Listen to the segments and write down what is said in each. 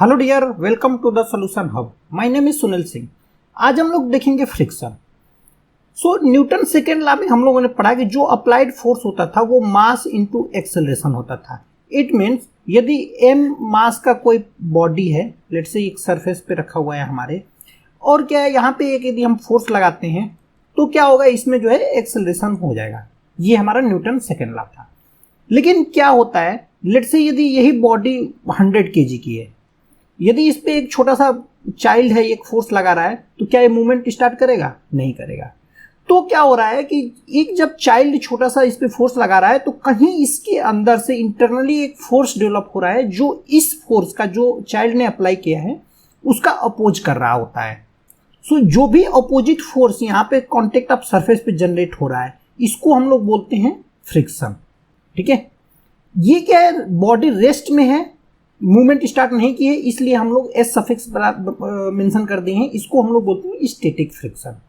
Hello dear, welcome to the solution hub. My name is Sunil Singh. आज हम लोग देखेंगे फ्रिक्शन। न्यूटन सेकेंड लॉ में हम लोगों ने पढ़ा कि जो अप्लाइड फोर्स होता था वो मास इनटू एक्सेलरेशन होता था। इट मीन्स यदि m मास का कोई बॉडी है, लेट से एक सरफेस पे रखा हुआ है हमारे, और क्या है यहाँ पे एक यदि हम फोर्स लगाते हैं तो क्या होगा, इसमें जो है एक्सेलरेशन हो जाएगा। ये हमारा न्यूटन सेकेंड लॉ था। लेकिन क्या होता है, लेट से यदि यही बॉडी 100 kg की है, यदि इस पे एक छोटा सा चाइल्ड है, एक फोर्स लगा रहा है, तो क्या ये मूवमेंट स्टार्ट करेगा? नहीं करेगा। तो क्या हो रहा है कि एक जब चाइल्ड छोटा सा इस पे फोर्स लगा रहा है तो कहीं इसके अंदर से इंटरनली एक फोर्स डेवलप हो रहा है जो इस फोर्स का जो चाइल्ड ने अप्लाई किया है उसका अपोज कर रहा होता है। जो भी अपोजिट फोर्स यहाँ पे कॉन्टेक्ट ऑफ सरफेस पे जनरेट हो रहा है, इसको हम लोग बोलते हैं फ्रिक्शन। ठीक है, ये क्या है, बॉडी रेस्ट में है, मूवमेंट स्टार्ट नहीं की है, इसलिए हम लोग एस सफिक्स मेंशन कर दिए हैं, इसको हम लोग बोलते हैं स्टैटिक फ्रिक्शन।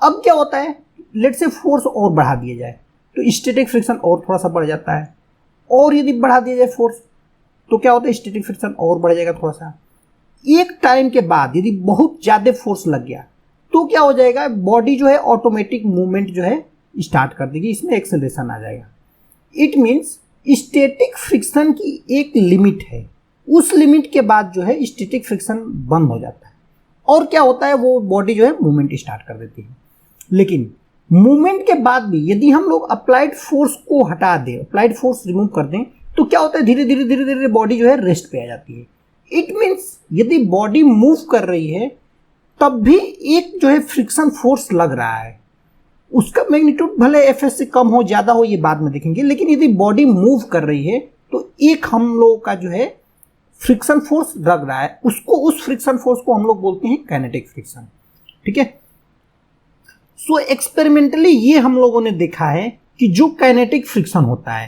अब क्या होता है, लेट से फोर्स और बढ़ा दिया जाए तो स्टैटिक फ्रिक्शन और थोड़ा सा बढ़ जाता है, और यदि बढ़ा दिया जाए फोर्स तो क्या होता है, स्टैटिक फ्रिक्शन और बढ़ जाएगा थोड़ा सा। एक टाइम के बाद यदि बहुत ज़्यादा फोर्स लग गया तो क्या हो जाएगा, बॉडी जो है ऑटोमेटिक मूवमेंट जो है स्टार्ट कर देगी, इसमें एक्सेलरेशन आ जाएगा। इट मीन्स स्टैटिक फ्रिक्शन की एक लिमिट है, उस लिमिट के बाद जो है स्टैटिक फ्रिक्शन बंद हो जाता है और क्या होता है, वो बॉडी जो है मूवमेंट स्टार्ट कर देती है। लेकिन मूवमेंट के बाद भी यदि हम लोग अप्लाइड फोर्स को हटा दें, अप्लाइड फोर्स रिमूव कर दें, तो क्या होता है, धीरे धीरे धीरे धीरे बॉडी जो है रेस्ट पे आ जाती है। इट मीन्स यदि बॉडी मूव कर रही है तब भी एक जो है फ्रिक्शन फोर्स लग रहा है, उसका मैग्नीट्यूड भले एफ से कम हो ज्यादा हो ये बाद में देखेंगे, लेकिन यदि बॉडी मूव कर रही है तो एक हम लोग का जो है फ्रिक्शन फोर्स लग रहा है, उसको, उस फ्रिक्शन फोर्स को हम लोग बोलते हैं काइनेटिक फ्रिक्शन। ठीक है, एक्सपेरिमेंटली ये हम लोगों ने देखा है कि जो काइनेटिक फ्रिक्शन होता है,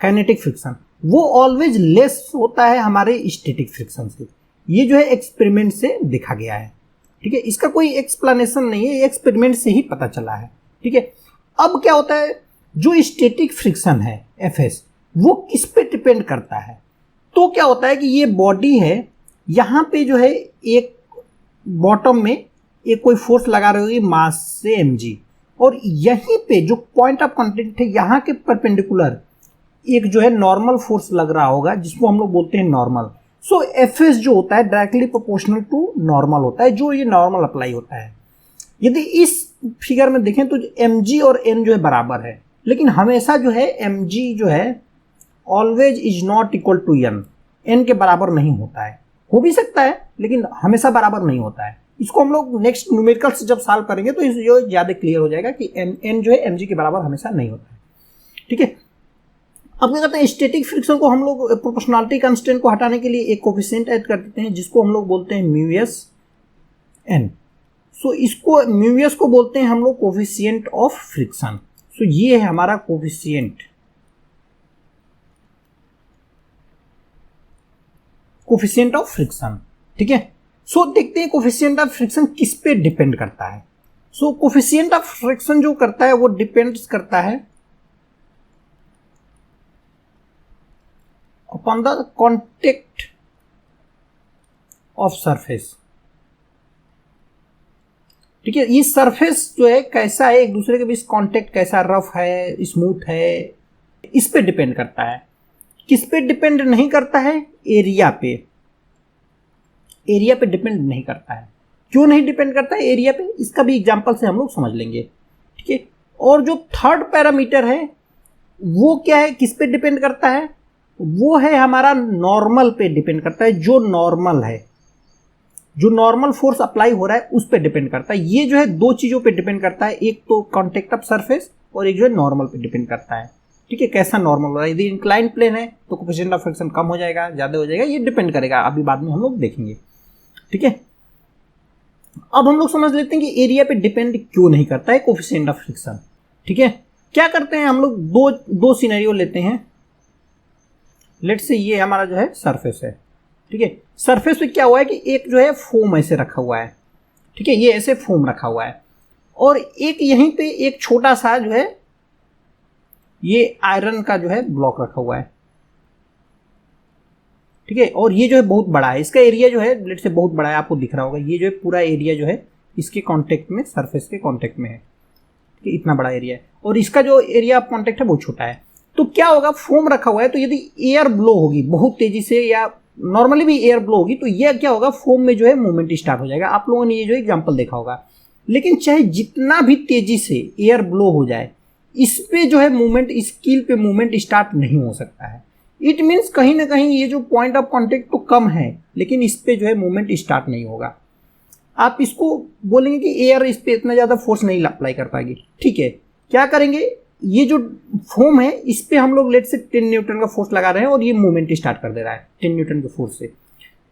काइनेटिक फ्रिक्शन वो ऑलवेज लेस होता है हमारे स्टैटिक फ्रिक्शन से। ये जो है एक्सपेरिमेंट से देखा गया है। ठीक है, इसका कोई एक्सप्लेनेशन नहीं है, ये एक्सपेरिमेंट से ही पता चला है। ठीक है, अब क्या होता है, जो स्टैटिक फ्रिक्शन है एफएस, वो किस पे डिपेंड करता है? तो क्या होता है कि ये बॉडी है, यहाँ पे जो है एक बॉटम में एक कोई फोर्स लगा रही होगी मास से mg, और यहीं पे जो पॉइंट ऑफ कांटेक्ट है यहाँ के परपेंडिकुलर एक जो है नॉर्मल फोर्स लग रहा होगा, जिसको हम लोग बोलते हैं नॉर्मल। एफएस जो होता है डायरेक्टली प्रोपोर्शनल टू नॉर्मल होता है, जो ये नॉर्मल अप्लाई होता है। यदि इस फिगर में देखें तो mg और n जो है बराबर है, लेकिन हमेशा जो है mg जो है always is not equal to n के बराबर नहीं होता है। हो भी सकता है लेकिन हमेशा बराबर नहीं होता है। इसको हम लोग नेक्स्ट न्यूमेरिकल्स जब सॉल्व करेंगे तो ये ज्यादा क्लियर हो जाएगा कि n जो है mg के बराबर हमेशा नहीं होता है। ठीक है, अब क्या करते हैं, स्टैटिक फ्रिक्शन को हम लोग प्रोपोर्शनलिटी कांस्टेंट को हटाने के लिए एक कोफिशिएंट ऐड कर देते हैं, जिसको हम लोग बोलते हैं म्यू n। इसको म्यू को बोलते हैं हम लोग कोफिशिएंट ऑफ फ्रिक्शन। ये है हमारा कोफिशिएंट, कोफिशिएंट ऑफ फ्रिक्शन। ठीक है, देखते हैं कोफिशिएंट ऑफ फ्रिक्शन किस पे डिपेंड करता है। कोफिशिएंट ऑफ फ्रिक्शन जो करता है वो डिपेंड्स करता है upon the contact of surface. ठीक है, ये सरफेस जो है कैसा है, एक दूसरे के बीच कांटेक्ट कैसा, रफ है, स्मूथ है, इस पे डिपेंड करता है। किस पे डिपेंड नहीं करता है? एरिया पे। एरिया पे डिपेंड नहीं करता है। क्यों नहीं डिपेंड करता है एरिया पे? इसका भी एग्जांपल से हम लोग समझ लेंगे। ठीक है, और जो थर्ड पैरामीटर है वो क्या है, किस पे डिपेंड करता है? वो है हमारा नॉर्मल पे डिपेंड करता है। जो नॉर्मल है, जो नॉर्मल फोर्स अप्लाई हो रहा है उस पे डिपेंड करता है। ये जो है दो चीजों पे डिपेंड करता है, एक तो कॉन्टेक्ट ऑफ सरफेस और एक जो है नॉर्मल पे डिपेंड करता है। ठीक है, कैसा नॉर्मल हो रहा है, यदि इंक्लाइंड प्लेन है तो कोफिशिएंट ऑफ फ्रिक्शन कम हो जाएगा, ज्यादा हो जाएगा, ये डिपेंड करेगा, अभी बाद में हम लोग देखेंगे। ठीक है, अब हम लोग समझ लेते हैं कि एरिया पे डिपेंड क्यों नहीं करता है कोफिशिएंट ऑफ फ्रिक्शन। ठीक है, क्या करते हैं हम लोग, दो सिनेरियो लेते हैं। लेट्स से ये हमारा जो है सरफेस है। ठीक है, सरफेस पे क्या हुआ है कि एक जो है फोम ऐसे रखा हुआ है। ठीक है, ये ऐसे फोम रखा हुआ है, और एक यहीं पे एक छोटा सा जो है ये आयरन का जो है ब्लॉक रखा हुआ है। ठीक है, और ये जो है बहुत बड़ा है, इसका एरिया जो है लेट से बहुत बड़ा है, आपको दिख रहा होगा, ये जो है पूरा एरिया जो है इसके कांटेक्ट में, सरफेस के कांटेक्ट में है, ठीक है, इतना बड़ा एरिया है, और इसका जो एरिया ऑफ कांटेक्ट है वो छोटा है। तो क्या होगा, फोम रखा हुआ है, तो यदि एयर ब्लो होगी बहुत तेजी से या नॉर्मली भी एयर ब्लो होगी तो यह क्या होगा, फोम में जो है मूवमेंट स्टार्ट हो जाएगा। आप लोगों ने ये जो एग्जांपल देखा होगा। लेकिन चाहे जितना भी तेजी से एयर ब्लो हो जाए, इस पे जो है मूवमेंट, इस कील पे मूवमेंट स्टार्ट नहीं हो सकता है। इट मीन्स कहीं ना कहीं ये जो पॉइंट ऑफ कांटेक्ट तो कम है, लेकिन इस पे जो है मूवमेंट स्टार्ट नहीं होगा। आप इसको बोलेंगे कि एयर इस पे इतना ज़्यादा फोर्स नहीं अप्लाई कर पाएगी, ठीक है, क्या करेंगे, ये जो फोम है इस पे हम लोग लेट से 10 न्यूटन का फोर्स लगा रहे हैं और ये मूवमेंट स्टार्ट कर दे रहा है 10 न्यूटन के फोर्स से।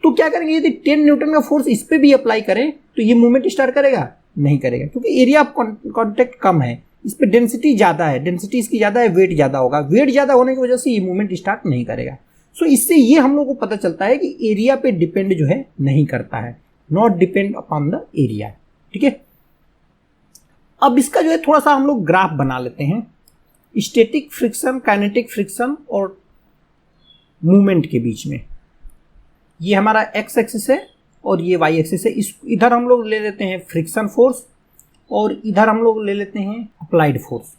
तो क्या करेंगे, यदि 10 न्यूटन का फोर्स इस पे भी अप्लाई करें तो ये मूवमेंट स्टार्ट करेगा? नहीं करेगा, क्योंकि एरिया ऑफ कांटेक्ट कम है, इस पे डेंसिटी ज़्यादा है, डेंसिटी इसकी ज़्यादा है, वेट ज़्यादा होगा, वेट ज़्यादा होने की वजह से ये मूवमेंट स्टार्ट नहीं करेगा। सो इससे ये हम लोग को पता चलता है कि एरिया पे डिपेंड जो है नहीं करता है, not depend upon the area, ठीक है। अब इसका जो है थोड़ा सा हम लोग ग्राफ बना लेते हैं, स्टैटिक फ्रिक्शन, काइनेटिक फ्रिक्शन और मूवमेंट के बीच में। ये हमारा एक्स एक्सिस है और ये वाई एक्सिस है। इस इधर हम लोग ले लेते हैं फ्रिक्शन फोर्स और इधर हम लोग ले लेते हैं अप्लाइड फोर्स।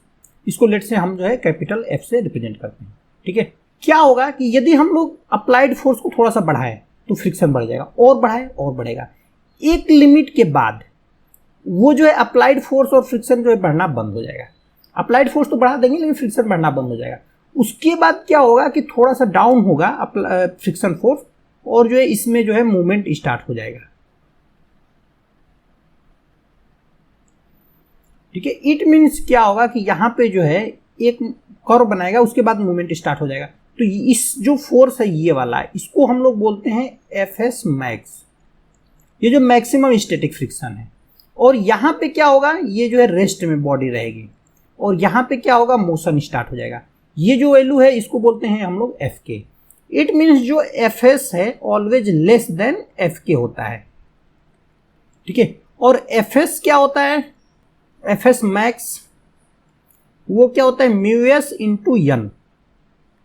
इसको लेट से हम जो है कैपिटल एफ से रिप्रेजेंट करते हैं, ठीक है। क्या होगा कि यदि हम लोग अप्लाइड फोर्स को थोड़ा सा बढ़ाएं तो फ्रिक्शन बढ़ जाएगा, और बढ़ाएं और बढ़ेगा। एक लिमिट के बाद वो जो है अप्लाइड फोर्स और फ्रिक्शन जो है बढ़ना बंद हो जाएगा। अप्लाइड फोर्स तो बढ़ा देंगे लेकिन फ्रिक्शन बढ़ना बंद हो जाएगा। उसके बाद क्या होगा कि थोड़ा सा डाउन होगा फ्रिक्शन फोर्स और जो है इसमें जो है मूवमेंट स्टार्ट हो जाएगा, ठीक है। इट मीन्स क्या होगा कि यहाँ पे जो है एक कर्व बनाएगा, उसके बाद मूवमेंट स्टार्ट हो जाएगा। तो इस जो फोर्स है ये वाला है, इसको हम लोग बोलते हैं एफ एस मैक्स, ये जो मैक्सिमम स्टैटिक फ्रिक्शन है। और यहाँ पे क्या होगा, ये जो है रेस्ट में बॉडी रहेगी और यहाँ पे क्या होगा, मोशन स्टार्ट हो जाएगा। ये जो वैल्यू है इसको बोलते हैं हम लोग एफ के। इट मीन्स जो एफ एस है ऑलवेज लेस देन एफ के होता है, ठीक है। और एफ एस क्या होता है, एफ एस मैक्स वो क्या होता है, म्यू एस इंटू एन,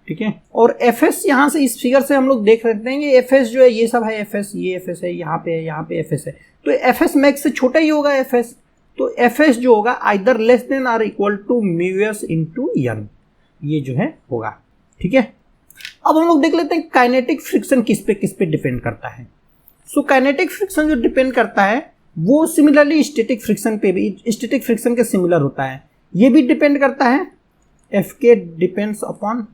ठीक है। और एफ एस यहाँ से इस फिगर से हम लोग देख सकते हैं कि एफ एस जो है ये सब है एफ एस, ये एफ एस है, यहाँ पे है, यहाँ पे एफ एस है, तो एफ एस मैक्स से छोटा ही होगा एफ एस। तो एफ एस जो होगा आइदर लेस देन और equal to mu S into N, ये जो है होगा, ठीक है। अब हम लोग देख लेते हैं काइनेटिक फ्रिक्शन किस पे डिपेंड करता है। सो काइनेटिक फ्रिक्शन जो डिपेंड करता है वो सिमिलरली स्टैटिक फ्रिक्शन पे भी, स्टैटिक फ्रिक्शन के सिमिलर होता है। ये भी डिपेंड करता है, एफ के डिपेंड्स अपॉन,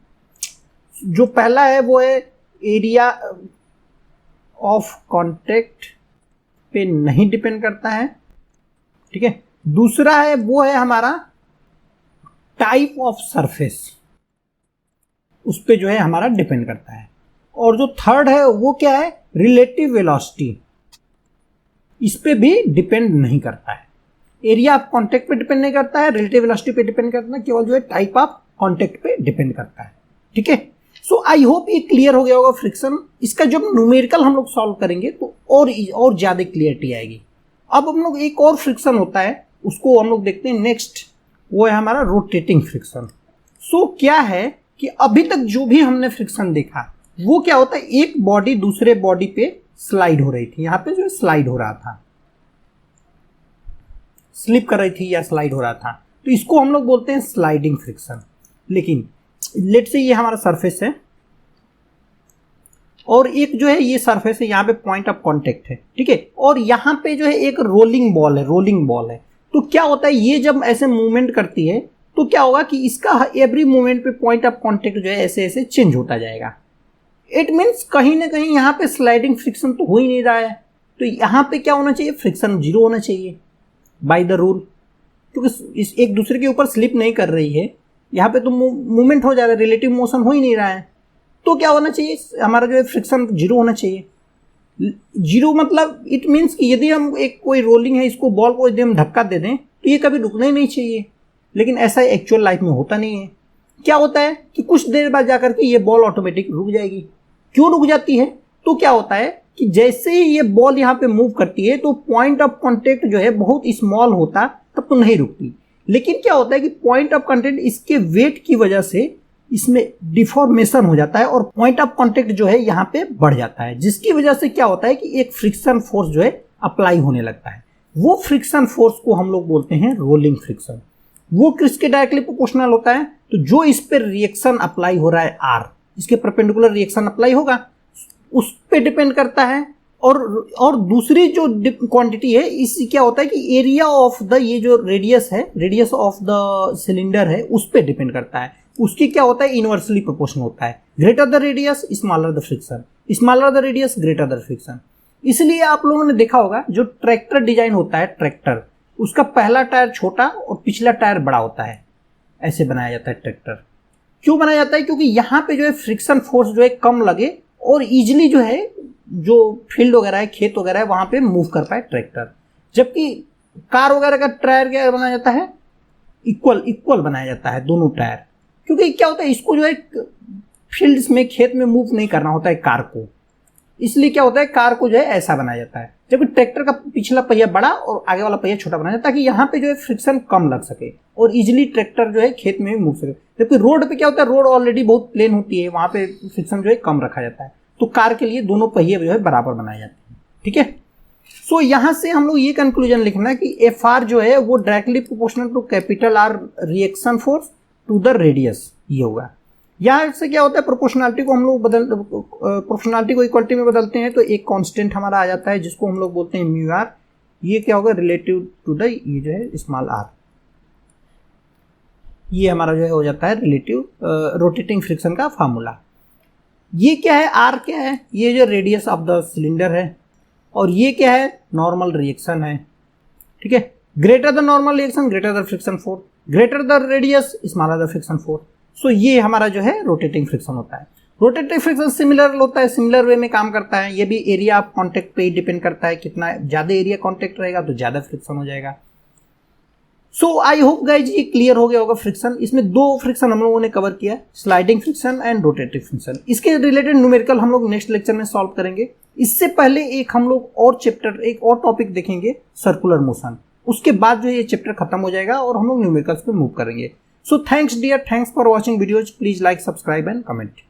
जो पहला है वो है एरिया ऑफ कांटेक्ट पे नहीं डिपेंड करता है, ठीक है। दूसरा है वो है हमारा टाइप ऑफ सरफेस, उस पे जो है हमारा डिपेंड करता है। और जो थर्ड है वो क्या है, रिलेटिव वेलोसिटी, इस पे भी डिपेंड नहीं करता है। एरिया ऑफ कांटेक्ट पे डिपेंड नहीं करता है, रिलेटिव वेलोसिटी पे डिपेंड करता है, केवल जो है टाइप ऑफ कांटेक्ट पे डिपेंड करता है, ठीक है। सो आई होप ये क्लियर हो गया होगा फ्रिक्शन। इसका जब न्यूमेरिकल हम लोग सॉल्व करेंगे तो और ज्यादा क्लियरिटी आएगी। अब हम लोग एक और फ्रिक्शन होता है उसको हम लोग देखते हैं नेक्स्ट, वो है हमारा रोटेटिंग फ्रिक्शन। सो क्या है कि अभी तक जो भी हमने फ्रिक्शन देखा वो क्या होता है, एक बॉडी दूसरे बॉडी पे स्लाइड हो रही थी, यहाँ पे जो है स्लाइड हो रहा था, स्लिप कर रही थी या स्लाइड हो रहा था, तो इसको हम लोग बोलते हैं स्लाइडिंग फ्रिक्शन। लेकिन लेट से ये हमारा सरफेस है और एक जो है ये सरफेस है, यहाँ पे पॉइंट ऑफ कांटेक्ट है, ठीक है। और यहाँ पे जो है एक रोलिंग बॉल है, तो क्या होता है ये जब ऐसे मूवमेंट करती है तो क्या होगा कि इसका एवरी मूवमेंट पे पॉइंट ऑफ कांटेक्ट जो है ऐसे ऐसे चेंज होता जाएगा। इट मीन्स कहीं ना कहीं यहाँ पे स्लाइडिंग फ्रिक्शन तो हो ही नहीं रहा है, तो यहाँ पे क्या होना चाहिए, फ्रिक्शन जीरो होना चाहिए बाय द रूल, क्योंकि इस एक दूसरे के ऊपर स्लिप नहीं कर रही है, यहाँ पे तो मूवमेंट हो जा रहा है, रिलेटिव मोशन हो ही नहीं रहा है। तो क्या होना चाहिए, हमारा जो है फ्रिक्शन जीरो होना चाहिए। जीरो मतलब इट मीन्स कि यदि हम एक कोई रोलिंग है, इसको बॉल को यदि हम धक्का दे दें तो ये कभी रुकना ही नहीं चाहिए, लेकिन ऐसा एक्चुअल लाइफ में होता नहीं है। क्या होता है कि कुछ देर बाद जाकर के ये बॉल ऑटोमेटिक रुक जाएगी। क्यों रुक जाती है, तो क्या होता है कि जैसे ही ये बॉल यहाँ पे मूव करती है तो पॉइंट ऑफ कांटेक्ट जो है बहुत स्मॉल होता तब तो नहीं रुकती, लेकिन क्या होता है कि पॉइंट ऑफ कांटेक्ट इसके वेट की वजह से इसमें डिफॉर्मेशन हो जाता है और पॉइंट ऑफ कांटेक्ट जो है यहाँ पे बढ़ जाता है, जिसकी वजह से क्या होता है कि एक फ्रिक्शन फोर्स जो है अप्लाई होने लगता है। वो फ्रिक्शन फोर्स को हम लोग बोलते हैं रोलिंग फ्रिक्शन। वो किसके डायरेक्टली प्रोपोर्शनल होता है? तो जो इस पर रिएक्शन अप्लाई हो रहा है आर, इसके परपेंडिकुलर रिएक्शन अप्लाई होगा, उस पे डिपेंड करता है। और दूसरी जो क्वांटिटी है, इससे क्या होता है कि एरिया ऑफ द, ये जो रेडियस है, रेडियस ऑफ द सिलेंडर है, उस पे डिपेंड करता है। उसकी क्या होता है? इनवर्सली प्रोपोर्शनल होता है। Greater the radius smaller the friction, smaller the radius greater the friction. इसलिए आप लोगों ने देखा होगा जो ट्रैक्टर डिजाइन होता है, ट्रैक्टर, उसका पहला टायर छोटा और पिछला टायर बड़ा होता है, ऐसे बनाया जाता है ट्रैक्टर। क्यों बनाया जाता है? क्योंकि यहाँ पे जो है फ्रिक्शन फोर्स जो है कम लगे और इजिली जो है जो फील्ड वगैरह है, खेत वगैरह है, वहां पे मूव कर पाए ट्रैक्टर। जबकि कार वगैरह का टायर क्या बनाया जाता है? इक्वल बनाया जाता है दोनों टायर, क्योंकि क्या होता है, इसको जो है फील्ड्स में, खेत में मूव नहीं करना होता है कार को, इसलिए क्या होता है कार को जो है ऐसा बनाया जाता है। जबकि ट्रैक्टर का पिछला पहिया बड़ा और आगे वाला पहिया छोटा बनाया जाता है, ताकि यहाँ पे जो है फ्रिक्शन कम लग सके और इजिली ट्रैक्टर जो है खेत में भी मूव सके। जबकि रोड पे क्या होता है, रोड ऑलरेडी बहुत प्लेन होती है, वहां पे फ्रिक्शन जो है कम रखा जाता है। तो कार के लिए दोनों पहिए जो है बराबर बनाए जाते हैं। ठीक है, सो यहां से हम लोग ये कंक्लूजन लिखना है कि एफ आर जो है वो directly proportional to capital R reaction force to the radius, ये होगा। यहाँ से क्या होता है, प्रोपोर्शनलिटी को हम लोग प्रोपोर्शनलिटी को इक्वलिटी में बदलते हैं तो एक कांस्टेंट हमारा आ जाता है जिसको हम लोग बोलते हैं म्यू आर। ये क्या होगा? रिलेटिव टू द, ये जो है स्मॉल आर, ये हमारा जो है हो जाता है रिलेटिव रोटेटिंग फ्रिक्शन का फार्मूला। ये क्या है? आर क्या है? ये जो रेडियस ऑफ द सिलेंडर है, और ये क्या है? नॉर्मल रिएक्शन है। ठीक है, greater the normal reaction greater the friction force, greater the radius smaller the friction force. So ये हमारा जो है रोटेटिंग फ्रिक्शन होता है। रोटेटिंग फ्रिक्शन सिमिलर होता है, सिमिलर वे में काम करता है। ये भी एरिया ऑफ कांटेक्ट पे ही डिपेंड करता है, कितना ज्यादा एरिया कांटेक्ट रहेगा तो ज्यादा फ्रिक्शन हो जाएगा। सो आई होप गाइज ये क्लियर हो गया होगा फ्रिक्शन। इसमें दो फ्रिक्शन हम लोगों ने कवर किया, sliding friction and rotative friction. इसके रिलेटेड न्यूमेरिकल हम लोग नेक्स्ट लेक्चर में सॉल्व करेंगे। इससे पहले एक हम लोग और चैप्टर, एक और टॉपिक देखेंगे, सर्कुलर मोशन। उसके बाद जो ये चैप्टर खत्म हो जाएगा और हम लोग न्यूमेरिकल्स पे मूव करेंगे। So thanks dear, thanks for watching videos. Please like, subscribe and comment.